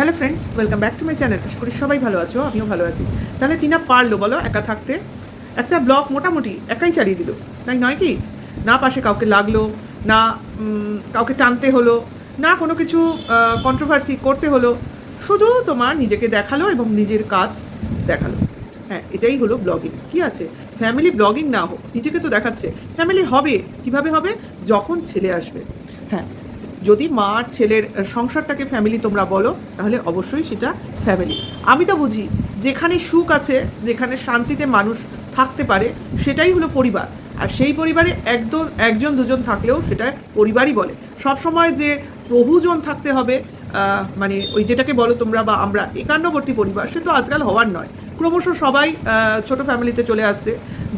Hello friends, welcome back to my channel. আশা করি সবাই ভালো আছো, আমিও ভালো আছি। তাহলে টিনা পারলো বলো একা থাকতে? একটা ব্লগ মোটামুটি একাই চালিয়ে দিল, তাই নয় কি? না পাশে কাউকে লাগলো, না কাউকে টানতে হলো, না কোনো কিছু কন্ট্রোভার্সি করতে হলো, শুধু তোমার নিজেকে দেখালো এবং নিজের কাজ দেখালো। হ্যাঁ, এটাই হলো ব্লগিং। কি আছে, ফ্যামিলি ব্লগিং না হোক, নিজেকে তো দেখাচ্ছে। ফ্যামিলি হবে কিভাবে হবে? যখন ছেলে আসবে। হ্যাঁ, যদি মা আর ছেলের সংসারটাকে ফ্যামিলি তোমরা বলো, তাহলে অবশ্যই সেটা ফ্যামিলি। আমি তো বুঝি যেখানে সুখ আছে, যেখানে শান্তিতে মানুষ থাকতে পারে, সেটাই হলো পরিবার। আর সেই পরিবারে একজন দুজন থাকলেও সেটা পরিবারই বলে। সব সময় যে বহুজন থাকতে হবে, মানে ওই যেটাকে বলো তোমরা বা আমরা একান্নবর্তী পরিবার, সে তো আজকাল হওয়ার নয়। ক্রমশ সবাই ছোট ফ্যামিলিতে চলে আসছে।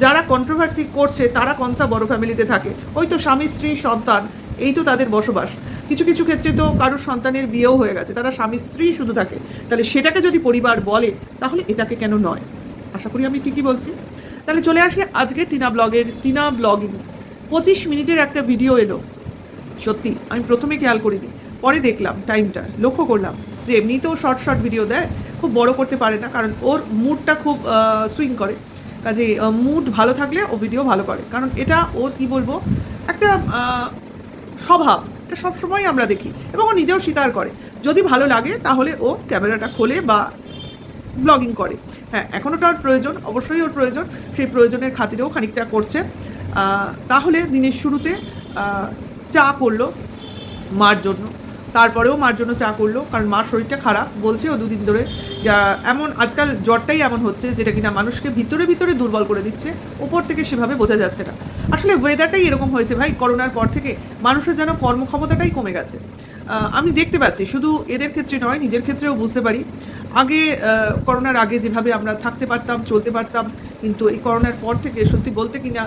যারা কন্ট্রোভার্সি করছে তারা কনসা বড় ফ্যামিলিতে থাকে। ওই তো স্বামী স্ত্রী সন্তান, এই তো তাদের বসবাস। কিছু কিছু ক্ষেত্রে তো কারোর সন্তানের বিয়েও হয়ে গেছে, তারা স্বামী স্ত্রী শুধু থাকে। তাহলে সেটাকে যদি পরিবার বলে, তাহলে এটাকে কেন নয়? আশা করি আমি ঠিকই বলছি। তাহলে চলে আসি আজকে টিনা ব্লগিং। 25 মিনিটের একটা ভিডিও এলো। সত্যি আমি প্রথমে খেয়াল করিনি, পরে দেখলাম টাইমটা, লক্ষ্য করলাম যে এমনিতেও শর্ট শর্ট ভিডিও দেয়, খুব বড় করতে পারে না, কারণ ওর মুডটা খুব সুইং করে। কাজে মুড ভালো থাকলে ও ভিডিও ভালো করে, কারণ এটা ওর কি বলবো, একটা স্বভাব। এটা সবসময় আমরা দেখি এবং ও নিজেও স্বীকার করে। যদি ভালো লাগে তাহলে ও ক্যামেরাটা খোলে বা ব্লগিং করে। হ্যাঁ, এখনও তো ওর প্রয়োজন, অবশ্যই ওর প্রয়োজন, সেই প্রয়োজনের খাতিরেও খানিকটা করছে। তাহলে দিনের শুরুতে চা করলো মার জন্য, তারপরেও মার জন্য চা করলো, কারণ মার শরীরটা খারাপ বলছে ও দুদিন ধরে। এমন আজকাল জ্বরটাই এমন হচ্ছে যেটা কিনা মানুষকে ভিতরে ভিতরে দুর্বল করে দিচ্ছে, ওপর থেকে সেভাবে বোঝা যাচ্ছে না। আসলে ওয়েদারটাই এরকম হয়েছে ভাই, করোনার পর থেকে মানুষের যেন কর্মক্ষমতাটাই কমে গেছে। আমি দেখতে পাচ্ছি, শুধু এদের ক্ষেত্রে নয়, নিজের ক্ষেত্রেও বুঝতে পারি। আগে করোনার আগে যেভাবে আমরা থাকতে পারতাম, চলতে পারতাম, কিন্তু এই করোনার পর থেকে সত্যি বলতে কিনা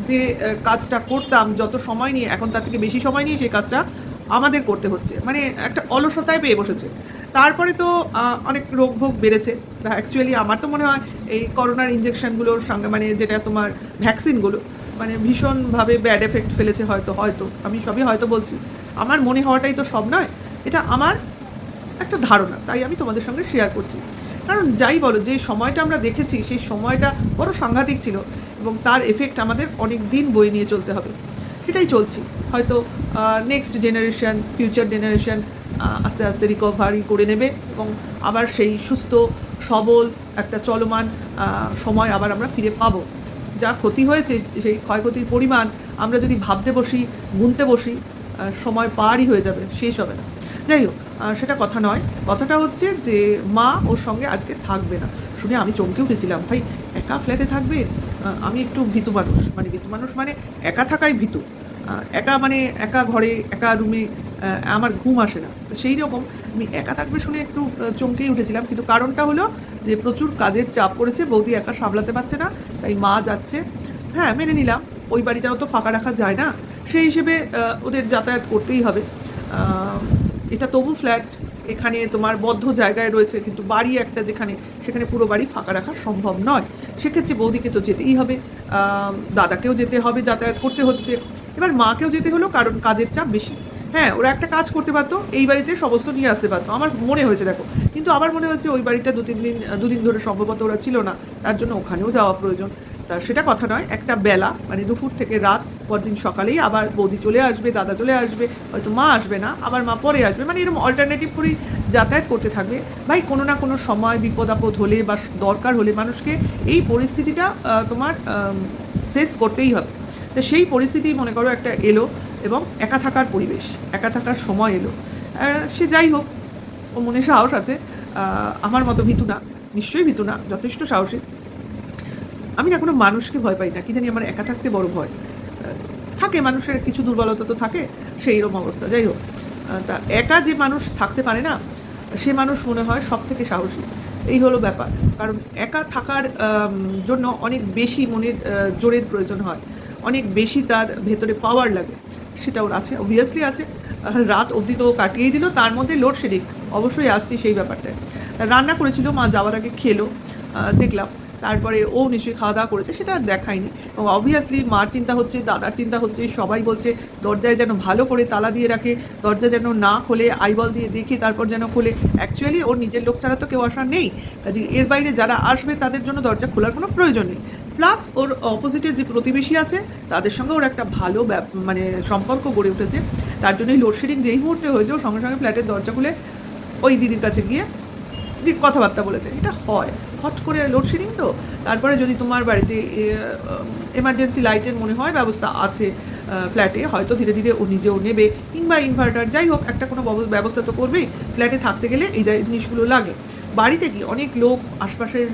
যে কাজটা করতাম যত সময় নিয়ে, এখন তার থেকে বেশি সময় নিয়ে সেই কাজটা আমাদের করতে হচ্ছে। মানে একটা অলসতায় পেয়ে বসেছে। তারপরে তো অনেক রোগ ভোগ বেড়েছে। অ্যাকচুয়ালি আমার তো মনে হয় এই করোনার ইঞ্জেকশনগুলোর সঙ্গে, মানে যেটা তোমার ভ্যাকসিনগুলো, মানে ভীষণভাবে ব্যাড এফেক্ট ফেলেছে। হয়তো আমি সবই হয়তো বলছি, আমার মনে হওয়াটাই তো সব নয়, এটা আমার একটা ধারণা, তাই আমি তোমাদের সঙ্গে শেয়ার করছি। কারণ যাই বলো, যে সময়টা আমরা দেখেছি সেই সময়টা বড় সাংঘাতিক ছিল, এবং তার এফেক্ট আমাদের অনেক দিন বয়ে নিয়ে চলতে হবে। সেটাই চলছি। হয়তো নেক্সট জেনারেশন, ফিউচার জেনারেশন আস্তে আস্তে রিকভারি করে নেবে, এবং আবার সেই সুস্থ সবল একটা চলমান সময় আবার আমরা ফিরে পাবো। যা ক্ষতি হয়েছে, সেই ক্ষয়ক্ষতির পরিমাণ আমরা যদি ভাবতে বসি, গুনতে বসি, সময় পারই হয়ে যাবে, শেষ হবে না। যাই হোক, সেটা কথা নয়। কথাটা হচ্ছে যে মা ওর সঙ্গে আজকে থাকবে না। শুনে আমি চমকে উঠেছিলাম, ভাই একা ফ্ল্যাটে থাকবে? আমি একটু ভীতু মানুষ মানে একা থাকাই ভীতু। একা মানে একা ঘরে, একা রুমে আমার ঘুম আসে না। তো সেই রকম আমি একা থাকবে শুনে একটু চমকেই উঠেছিলাম। কিন্তু কারণটা হলো যে প্রচুর কাজের চাপ পড়েছে, বৌদি একা সামলাতে পারছে না, তাই মা যাচ্ছে। হ্যাঁ, মেনে নিলাম, ওই বাড়িটাও তো ফাঁকা রাখা যায় না, সেই হিসেবে ওদের যাতায়াত করতেই হবে। এটা তবু ফ্ল্যাট, এখানে তোমার বদ্ধ জায়গায় রয়েছে, কিন্তু বাড়ি একটা যেখানে, সেখানে পুরো বাড়ি ফাঁকা রাখা সম্ভব নয়। সেক্ষেত্রে বৌদিকে তো যেতেই হবে, দাদাকেও যেতে হবে, যাতায়াত করতে হচ্ছে। এবার মাকেও যেতে হলো, কারণ কাজের চাপ বেশি। হ্যাঁ, ওরা একটা কাজ করতে পারতো, এই বাড়িতে সমস্ত নিয়ে আসতে পারতো, আমার মনে হয়েছে দেখো। কিন্তু আবার মনে হচ্ছে ওই বাড়িটা দুদিন ধরে সম্ভবত ওরা ছিল না, তার জন্য ওখানেও যাওয়া প্রয়োজন। তা সেটা কথা নয়, একটা বেলা মানে দুপুর থেকে রাত, পরদিন সকালেই আবার বৌদি চলে আসবে, দাদা চলে আসবে, হয়তো মা আসবে না, আবার মা পরে আসবে, মানে এরকম অল্টারনেটিভ করেই যাতায়াত করতে থাকবে। ভাই কোনো না কোনো সময় বিপদ আপদ হলে বা দরকার হলে মানুষকে এই পরিস্থিতিটা তোমার ফেস করতেই হবে। তো সেই পরিস্থিতি মনে করো একটা এলো, এবং একা থাকার পরিবেশ, একা থাকার সময় এলো। সে যাই হোক, ও মনে সাহস আছে, আমার মতো ভীতু না, নিশ্চয়ই ভীতু না, যথেষ্ট সাহসী। আমি না কোনো মানুষকে ভয় পাই না, কি জানি আমার একা থাকতে বড় ভয়। থাকে মানুষের কিছু দুর্বলতা তো থাকে, সেই রকম অবস্থা। যাই হোক, তা একা যে মানুষ থাকতে পারে না, সে মানুষ মনে হয় সব থেকে সাহসী। এই হলো ব্যাপার। কারণ একা থাকার জন্য অনেক বেশি মনের জোরের প্রয়োজন হয়, অনেক বেশি তার ভেতরে পাওয়ার লাগে। সেটা ওর আছে, অবভিয়াসলি আছে। রাত অবধি তো কাটিয়েই দিল, তার মধ্যে লোডশেডিং, অবশ্যই আসছি সেই ব্যাপারটায়। রান্না করেছিল মা, যাওয়ার আগে খেলো, দেখলাম। তারপরে ও নিশ্চয়ই খাওয়া দাওয়া করেছে, সেটা আর দেখায়নি। এবং অবভিয়াসলি মার চিন্তা হচ্ছে, দাদার চিন্তা হচ্ছে, সবাই বলছে দরজায় যেন ভালো করে তালা দিয়ে রাখে, দরজা যেন না খোলে, আইবল দিয়ে দেখে তারপর যেন খোলে। অ্যাকচুয়ালি ওর নিজের লোক ছাড়া তো কেউ আসার নেই, কাজে এর বাইরে যারা আসবে তাদের জন্য দরজা খোলার কোনো প্রয়োজন নেই। প্লাস ওর অপোজিটে যে প্রতিবেশী আছে তাদের সঙ্গে ওর একটা ভালো মানে সম্পর্ক গড়ে উঠেছে। তার জন্যই লোডশেডিং যেই মুহূর্তে হয়েছে ও সঙ্গে সঙ্গে ফ্ল্যাটের দরজা খুলে ওই দিদির কাছে গিয়ে যে কথাবার্তা বলেছে। এটা হয় হট করে লোডশেডিং তো। তারপরে যদি তোমার বাড়িতে এমার্জেন্সি লাইটের মনে হয় ব্যবস্থা আছে ফ্ল্যাটে, হয়তো ধীরে ধীরে ও নিজেও নেবে, কিংবা ইনভার্টার, যাই হোক একটা কোনো ব্যবস্থা তো করবেই। ফ্ল্যাটে থাকতে গেলে এই জিনিসগুলো লাগে। বাড়িতে কি অনেক লোক, আশপাশের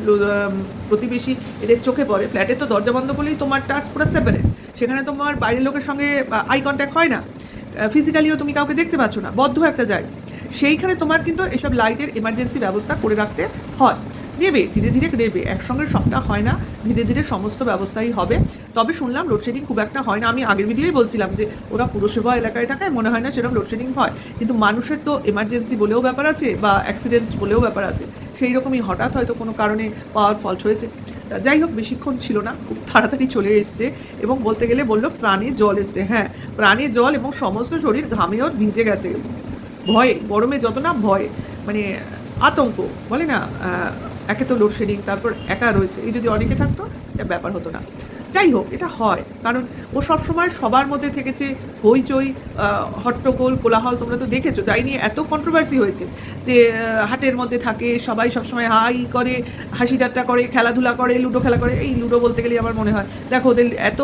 প্রতিবেশী, এদের চোখে পড়ে। ফ্ল্যাটে তো দরজা বন্ধ করলেই তোমার টাচ পুরো সেপারেট, সেখানে তোমার বাইরের লোকের সঙ্গে আই কন্ট্যাক্ট হয় না, ফিজিক্যালিও তুমি কাউকে দেখতে পাচ্ছ না, বদ্ধ একটা জায়গা। সেইখানে তোমার কিন্তু এসব লাইটের এমার্জেন্সি ব্যবস্থা করে রাখতে হয়। নেবে, ধীরে ধীরে নেবে, একসঙ্গে সবটা হয় না, ধীরে ধীরে সমস্ত ব্যবস্থাই হবে। তবে শুনলাম লোডশেডিং খুব একটা হয় না। আমি আগের ভিডিওই বলছিলাম যে ওরা পুরসভা এলাকায় থাকায় মনে হয় না সেরকম লোডশেডিং হয়, কিন্তু মানুষের তো এমার্জেন্সি বলেও ব্যাপার আছে, বা অ্যাক্সিডেন্ট বলেও ব্যাপার আছে। সেই রকমই হঠাৎ হয়তো কোনো কারণে পাওয়ার ফল্ট হয়েছে। তা যাই হোক, বেশিক্ষণ ছিল না, খুব তাড়াতাড়ি চলে এসছে। এবং বলতে গেলে বললো প্রাণে জল এসছে। হ্যাঁ, প্রাণে জল, এবং সমস্ত শরীর ঘামে ওর ভিজে গেছে, ভয়ে, গরমে যত না ভয়ে, মানে আতঙ্ক বলে না। একে তো লোডশেডিং, তারপর একা রয়েছে, এই যদি অনেকে থাকতো এটা ব্যাপার হতো না। যাই হোক, এটা হয় কারণ ও সবসময় সবার মধ্যে থেকেছে, হইচই, হট্টগোল, কোলাহল, তোমরা তো দেখেছো। যাই নিয়ে এত কন্ট্রোভার্সি হয়েছে যে হাটের মধ্যে থাকে, সবাই সবসময় হাই করে, হাসি ঠাট্টা করে, খেলাধুলা করে, লুডো খেলা করে। এই লুডো বলতে গেলে আমার মনে হয়, দেখো ওদের এত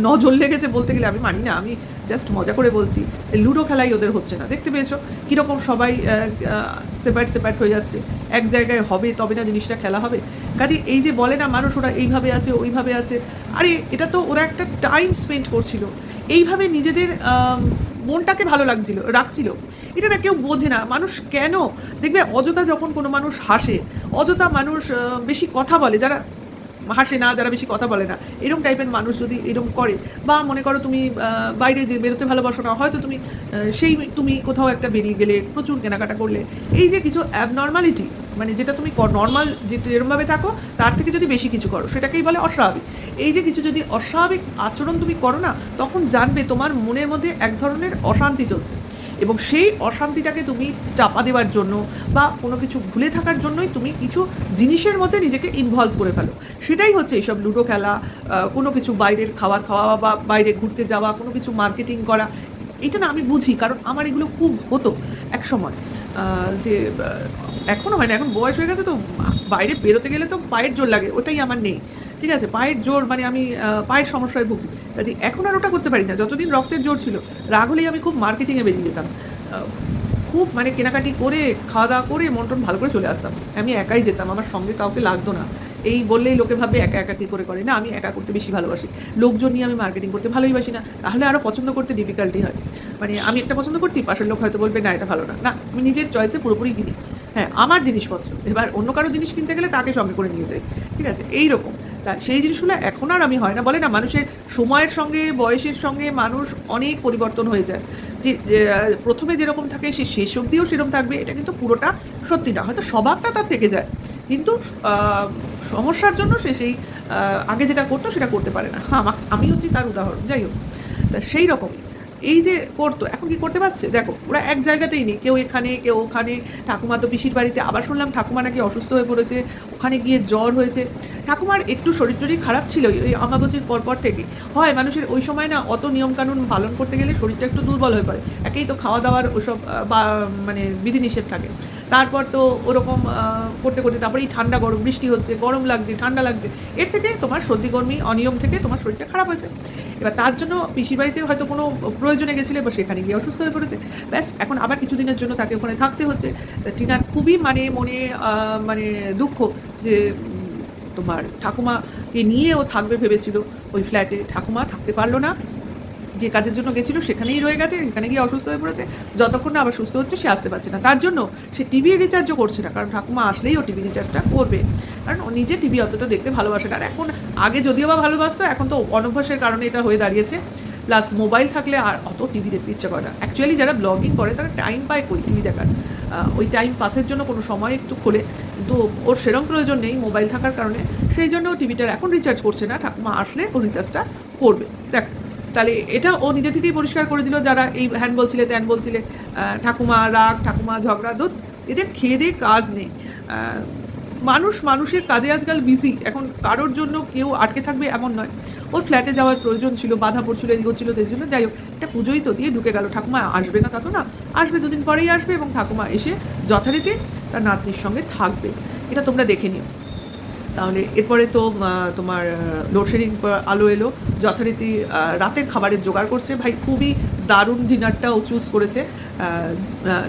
নজর লেগেছে বলতে গেলে আমি মানি না, আমি জাস্ট মজা করে বলছি। লুডো খেলাই ওদের হচ্ছে না, দেখতে পেয়েছো কীরকম সবাই সেপারেট হয়ে যাচ্ছে। এক জায়গায় হবে তবে না জিনিসটা খেলা হবে। কাজে এই যে বলে না মানুষ ওরা এইভাবে আছে ওইভাবে আছে, আরে এটা তো ওরা একটা টাইম স্পেন্ড করছিল, এইভাবে নিজেদের মনটাকে ভালো রাখছিল। এটা না কেউ বোঝে না। মানুষ কেন দেখবে অযথা যখন কোনো মানুষ হাসে, অযথা মানুষ বেশি কথা বলে, যারা হাসে না, যারা বেশি কথা বলে না, এরকম টাইপের মানুষ যদি এরকম করে, বা মনে করো তুমি বাইরে যে বেরোতে ভালোবাসো না, হয়তো তুমি কোথাও একটা বেরিয়ে গেলে, প্রচুর কেনাকাটা করলে, এই যে কিছু অ্যাবনর্মালিটি, মানে যেটা তুমি নর্মাল যে এরমভাবে থাকো তার থেকে যদি বেশি কিছু করো, সেটাকেই বলে অস্বাভাবিক। এই যে কিছু যদি অস্বাভাবিক আচরণ তুমি করো না, তখন জানবে তোমার মনের মধ্যে এক ধরনের অশান্তি চলছে, এবং সেই অশান্তিটাকে তুমি চাপা দেওয়ার জন্য বা কোনো কিছু ভুলে থাকার জন্যই তুমি কিছু জিনিসের মধ্যে নিজেকে ইনভলভ করে ফেলো। সেটাই হচ্ছে এইসব লুডো খেলা, কোনো কিছু বাইরের খাওয়া বা বাইরে ঘুরতে যাওয়া, কোনো কিছু মার্কেটিং করা। এটা না আমি বুঝি, কারণ আমার এগুলো খুব হতো এক সময়, যে এখনও হয় না, এখন বয়স হয়ে গেছে তো, বাইরে বেরোতে গেলে তো পায়ের জোর লাগে, ওটাই আমার নেই, ঠিক আছে। পায়ের জোর মানে আমি পায়ের সমস্যায় ভুগি, কাজে এখন আর ওটা করতে পারি না। যতদিন রক্তের জোর ছিল, রাগ হলেই আমি খুব মার্কেটিংয়ে বেরিয়ে যেতাম, খুব মানে কেনাকাটি করে, খাওয়া দাওয়া করে, মন টন ভালো করে চলে আসতাম। আমি একাই যেতাম, আমার সঙ্গে কাউকে লাগতো না। এই বললেই লোকে ভাববে একা একা কী করে না, আমি একা করতে বেশি ভালোবাসি, লোকজন নিয়ে আমি মার্কেটিং করতে ভালোবাসি না, তাহলে আরও পছন্দ করতে ডিফিকাল্টি হয়। মানে আমি একটা পছন্দ করছি, পাশের লোক হয়তো বলবে না এটা ভালো না, না আমি নিজের চয়েসে পুরোপুরি কিনি। হ্যাঁ, আমার জিনিসপত্র, এবার অন্য কারো জিনিস কিনতে গেলে তাকে সঙ্গে করে নিয়ে যাই, ঠিক আছে, এইরকম। তা সেই জিনিসগুলো এখন আর আমি হয় না। বলে না মানুষের সময়ের সঙ্গে, বয়সের সঙ্গে মানুষ অনেক পরিবর্তন হয়ে যায়। যে প্রথমে যেরকম থাকে সে শেষ অবধিও সেরকম থাকবে, এটা কিন্তু পুরোটা সত্যি না। হয়তো স্বভাবটা তার থেকে যায়, কিন্তু সমস্যার জন্য সে সেই আগে যেটা করতো সেটা করতে পারে না। আমি হচ্ছি তার উদাহরণ। যাই হোক, তা সেই রকমই এই যে করতো, এখন কি করতে পারছে? দেখো, ওরা এক জায়গাতেই নেই, কেউ এখানে কেউ ওখানে। ঠাকুমা তো পিসির বাড়িতে, আবার শুনলাম ঠাকুমা নাকি অসুস্থ হয়ে পড়েছে, ওখানে গিয়ে জ্বর হয়েছে। ঠাকুমার একটু শরীর টরীর খারাপ ছিল ওই অমাবস্যার পরপর থেকে। হয় মানুষের ওই সময় না অত নিয়মকানুন পালন করতে গেলে শরীরটা একটু দুর্বল হয়ে পড়ে, একেই তো খাওয়া দাওয়ার ওসব মানে বিধিনিষেধ থাকে। তারপর তো ওরকম করতে করতে তারপরে এই ঠান্ডা গরম, বৃষ্টি হচ্ছে, গরম লাগছে, ঠান্ডা লাগছে, এর থেকে তোমার সর্দি গরমি অনিয়ম থেকে তোমার শরীরটা খারাপ হয়েছে। এবার তার জন্য পিসির বাড়িতে হয়তো কোনো প্রয়োজনে গেছিলে, বা সেখানে গিয়ে অসুস্থ হয়ে পড়েছে, ব্যাস এখন আবার কিছুদিনের জন্য তাকে ওখানে থাকতে হচ্ছে। তা টিনার খুবই মনে মানে দুঃখ যে তোমার ঠাকুমাকে নিয়ে ও থাকবে ভেবেছিল ওই ফ্ল্যাটে, ঠাকুমা থাকতে পারলো না, যে কাজের জন্য গেছিলো সেখানেই রয়ে গেছে, এখানে গিয়ে অসুস্থ হয়ে পড়েছে। যতক্ষণ না আবার সুস্থ হচ্ছে সে আসতে পারছে না, তার জন্য সে টিভি রিচার্জও করছে না, কারণ ঠাকুমা আসলেই ও টিভি রিচার্জটা করবে, কারণ ও নিজে টিভি অতটা দেখতে ভালোবাসে না। আর এখন, আগে যদিও বা ভালোবাসতো, এখন তো অনভ্যাসের কারণে এটা হয়ে দাঁড়িয়েছে। প্লাস মোবাইল থাকলে আর অত টিভি দেখতে ইচ্ছা করে না। অ্যাকচুয়ালি যারা ব্লগিং করে তারা টাইম পায় কই টিভি দেখার, ওই টাইম পাসের জন্য কোনো সময় একটু খোলে, কিন্তু ওর সেরকম প্রয়োজন নেই মোবাইল থাকার কারণে, সেই জন্য ও টিভিটার এখন রিচার্জ করছে না, ঠাকুমা আসলে ও রিচার্জটা করবে। দেখ তাহলে এটা ও নিজে থেকেই পরিষ্কার করে দিল, যারা এই হ্যান বলছিলে ত্যান বলছিলে, ঠাকুমা রাগ, ঠাকুমা ঝগড়া, দুধ, এদের খেয়ে দিয়ে কাজ নেই। মানুষের কাজে আজকাল বিজি, এখন কারোর জন্য কেউ আটকে থাকবে এমন নয়। ওর ফ্ল্যাটে যাওয়ার প্রয়োজন ছিল, বাধা পড়ছিল, এদিক হচ্ছিল তেজ জন্য, যাই হোক এটা পুজোই তো দিয়ে ঢুকে গেল। ঠাকুমা আসবে না তা তো না, আসবে, দুদিন পরেই আসবে, এবং ঠাকুমা এসে যথারীতি তার নাতনির সঙ্গে থাকবে, এটা তোমরা দেখে নিও। তাহলে এরপরে তো তোমার লোডশেডিং আলো এলো, যথারীতি রাতের খাবারের জোগাড় করছে। ভাই খুবই দারুণ ডিনারটাও চুজ করেছে,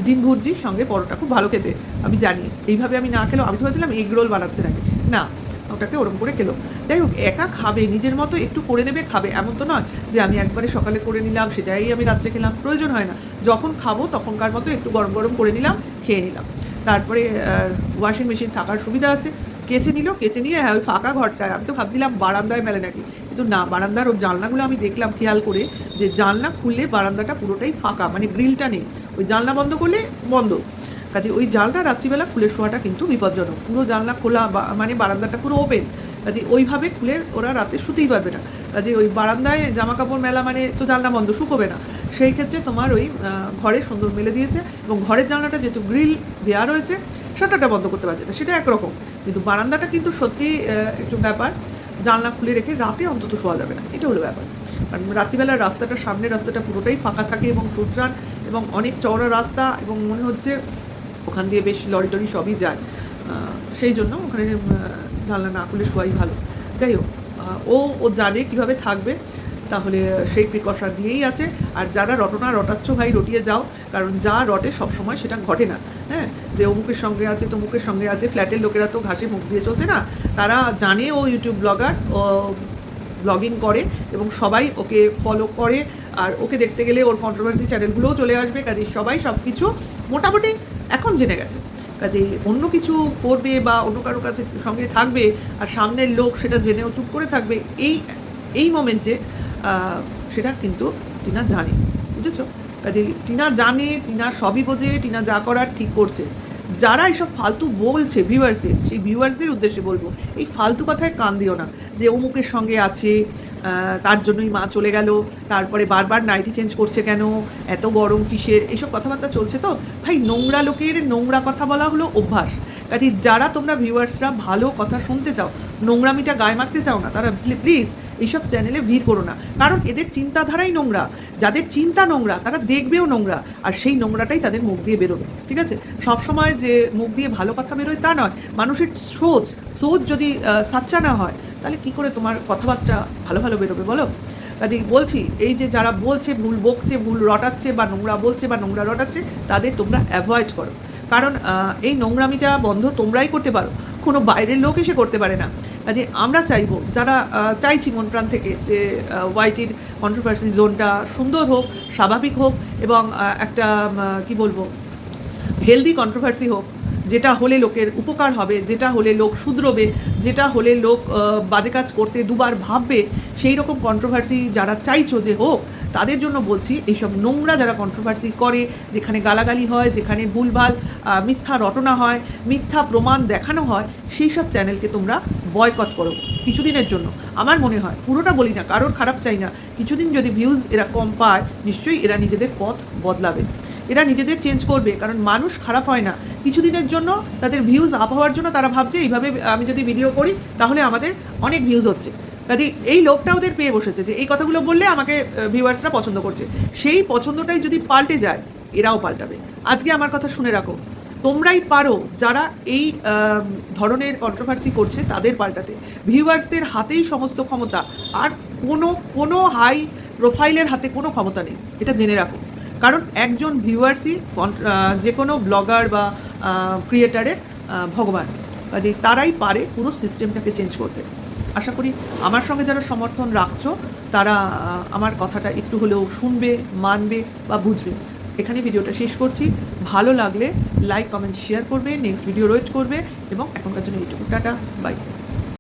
ডিম ভুর্জির সঙ্গে পরোটা, খুব ভালো খেতে, আমি জানি। এইভাবে আমি না খেলেও আমি তো ভাবছিলাম এগ রোল বানাচ্ছে নাকি, না, ওটাকে ওরম করে খেলো। যাই হোক একা খাবে, নিজের মতো একটু করে নেবে, খাবে, এমন তো নয় যে আমি একবারে সকালে করে নিলাম সেটাই আমি রাত্রে খেলাম, প্রয়োজন হয় না। যখন খাবো তখনকার মতো একটু গরম গরম করে নিলাম, খেয়ে নিলাম। তারপরে ওয়াশিং মেশিন থাকার সুবিধা আছে, কেচে নিল, কেচে নিয়ে হ্যাঁ ওই ফাঁকা ঘরটায়, আমি তো ভাবছিলাম বারান্দায় মেলে নাকি, কিন্তু না, বারান্দার ওর জানলাগুলো আমি দেখলাম খেয়াল করে যে জানলা খুললে বারান্দাটা পুরোটাই ফাঁকা, মানে গ্রিলটা নেই, ওই জানলা বন্ধ করলে বন্ধ। কাজে ওই জানলা রাত্রিবেলা খুলে শোয়াটা কিন্তু বিপজ্জনক, পুরো জানলা খোলা মানে বারান্দাটা পুরো ওপেন, কাজে ওইভাবে খুলে ওরা রাতে শুতেই পারবে না। কাজে ওই বারান্দায় জামা কাপড় মেলা মানে তো জানলা বন্ধ, শুকোবে না, সেই ক্ষেত্রে তোমার ওই ঘরে সুন্দর মেলে দিয়েছে, এবং ঘরের জানলাটা যেহেতু গ্রিল দেওয়া রয়েছে শাটারটা বন্ধ করতে পারছে না, সেটা একরকম, কিন্তু বারান্দাটা কিন্তু সত্যি একটু ব্যাপার, জানলা খুলে রেখে রাতে অন্তত শোয়া যাবে না, এটা হলো ব্যাপার। কারণ রাত্রিবেলার রাস্তাটা, সামনের রাস্তাটা পুরোটাই ফাঁকা থাকে এবং সুনসান, এবং অনেক চওড়া রাস্তা, এবং মনে হচ্ছে ওখান দিয়ে বেশ লরি টরি সবই যায়, সেই জন্য ওখানে জানলা না খুলে শোয়াই ভালো। যাই হোক ও জানে কীভাবে থাকবে, তাহলে সেই প্রিকশন নিয়েই আছে। আর যারা রটনা রটাচ্ছ ভাই, রটিয়ে যাও, কারণ যা রটে সবসময় সেটা ঘটে না। হ্যাঁ, যে অমুকের সঙ্গে আছে তমুকের সঙ্গে আছে, ফ্ল্যাটের লোকেরা তো ঘাসে মুখ দিয়ে চলছে না, তারা জানে ও ইউটিউব ব্লগার, ও ব্লগিং করে এবং সবাই ওকে ফলো করে, আর ওকে দেখতে গেলে ওর কন্ট্রোভার্সি চ্যানেলগুলোও চলে আসবে, কাজে সবাই সব কিছু মোটামুটি এখন জেনে গেছে। কাজে অন্য কিছু করবে বা অন্য কারোর কাছে সঙ্গে থাকবে আর সামনের লোক সেটা জেনেও চুপ করে থাকবে, এই মোমেন্টে সেটা কিন্তু টিনা জানে, বুঝেছো? কাজে টিনা জানে, টিনা সবই বোঝে, টিনা যা করার ঠিক করছে। যারা এইসব ফালতু বলছে ভিউয়ার্সদের, সেই ভিউয়ার্সদের উদ্দেশ্যে বলবো, এই ফালতু কথায় কান দিও না, যে অমুকের সঙ্গে আছে তার জন্যই মা চলে গেল, তারপরে বারবার নাইটি চেঞ্জ করছে কেন, এত গরম কিসের, এইসব কথাবার্তা চলছে। তো ভাই নোংরা লোকের নোংরা কথা বলা হলো অভ্যাস। কাজে যারা তোমরা ভিউয়ার্সরা ভালো কথা শুনতে চাও, নোংরামিটা গায়ে মাখতে চাও না, তারা প্লিজ এইসব চ্যানেলে ভিড় করো না, কারণ এদের চিন্তাধারাই নোংরা। যাদের চিন্তা নোংরা তারা দেখবেও নোংরা, আর সেই নোংরাটাই তাদের মুখ দিয়ে বেরোবে। ঠিক আছে, সবসময় যে মুখ দিয়ে ভালো কথা বেরোয় তা নয়, মানুষের সোচ যদি সাচ্চা না হয়, তাহলে কি করে তোমার কথাবার্তা ভালো ভালো বেরোবে বলো? কাজেই বলছি, এই যে যারা বলছে ভুল বকছে, ভুল রটাচ্ছে, বা নোংরা বলছে বা নোংরা রটাচ্ছে, তাদের তোমরা অ্যাভয়েড করো, কারণ এই নোংরামিটা বন্ধ তোমরাই করতে পারো, কোনো বাইরের লোক এসে করতে পারে না। কাজে আমরা চাইবো, যারা চাইছি মন প্রাণ থেকে, যে ওয়াইটির কন্ট্রোভার্সি জোনটা সুন্দর হোক, স্বাভাবিক হোক, এবং একটা কি বলবো, হেলদি কন্ট্রোভার্সি হোক, যেটা হলে লোকের উপকার হবে, যেটা হলে লোক শুধরবে, যেটা হলে লোক বাজে কাজ করতে দুবার ভাববে, সেই রকম কন্ট্রোভার্সি যারা চাইছো যে হোক, তাদের জন্য বলছি, এইসব নোংরা যারা কন্ট্রোভার্সি করে, যেখানে গালাগালি হয়, যেখানে ভুলভাল মিথ্যা রটনা হয়, মিথ্যা প্রমাণ দেখানো হয়, সেই সব চ্যানেলকে তোমরা বয়কট করো কিছুদিনের জন্য। আমার মনে হয়, পুরোটা বলি না, কারোর খারাপ চাই না, কিছুদিন যদি ভিউজ এরা কম পায়, নিশ্চয়ই এরা নিজেদের পথ বদলাবে, এরা নিজেদের চেঞ্জ করবে, কারণ মানুষ খারাপ হয় না। কিছুদিনের জন্য তাদের ভিউজ আপ হওয়ার জন্য তারা ভাবছে এইভাবে আমি যদি ভিডিও করি তাহলে আমাদের অনেক ভিউজ হচ্ছে, কাজে এই লোকটা ওদের পেয়ে বসেছে যে এই কথাগুলো বললে আমাকে ভিউয়ার্সরা পছন্দ করছে, সেই পছন্দটাই যদি পাল্টে যায়, এরাও পাল্টাবে। আজকে আমার কথা শুনে রাখো, তোমরাই পারো যারা এই ধরনের কন্ট্রোভার্সি করছে তাদের পাল্টাতে। ভিউয়ার্সদের হাতেই সমস্ত ক্ষমতা, আর কোনো হাই প্রোফাইলের হাতে কোনো ক্ষমতা নেই, এটা জেনে রাখো। কারণ একজন ভিউয়ার্সই যে কোনো ব্লগার বা ক্রিয়েটারের ভগবান, কাজেই তারাই পারে পুরো সিস্টেমটাকে চেঞ্জ করতে। আশা করি আমার সঙ্গে যারা সমর্থন রাখছো, তারা আমার কথাটা একটু হলেও শুনবে, মানবে বা বুঝবে। এখানে ভিডিওটা শেষ করছি। ভালো লাগলে লাইক, কমেন্ট, শেয়ার করবে, নেক্সট ভিডিও ওয়েট করবে, এবং এখনকার জন্য এইটুকু, টাটা, বাই।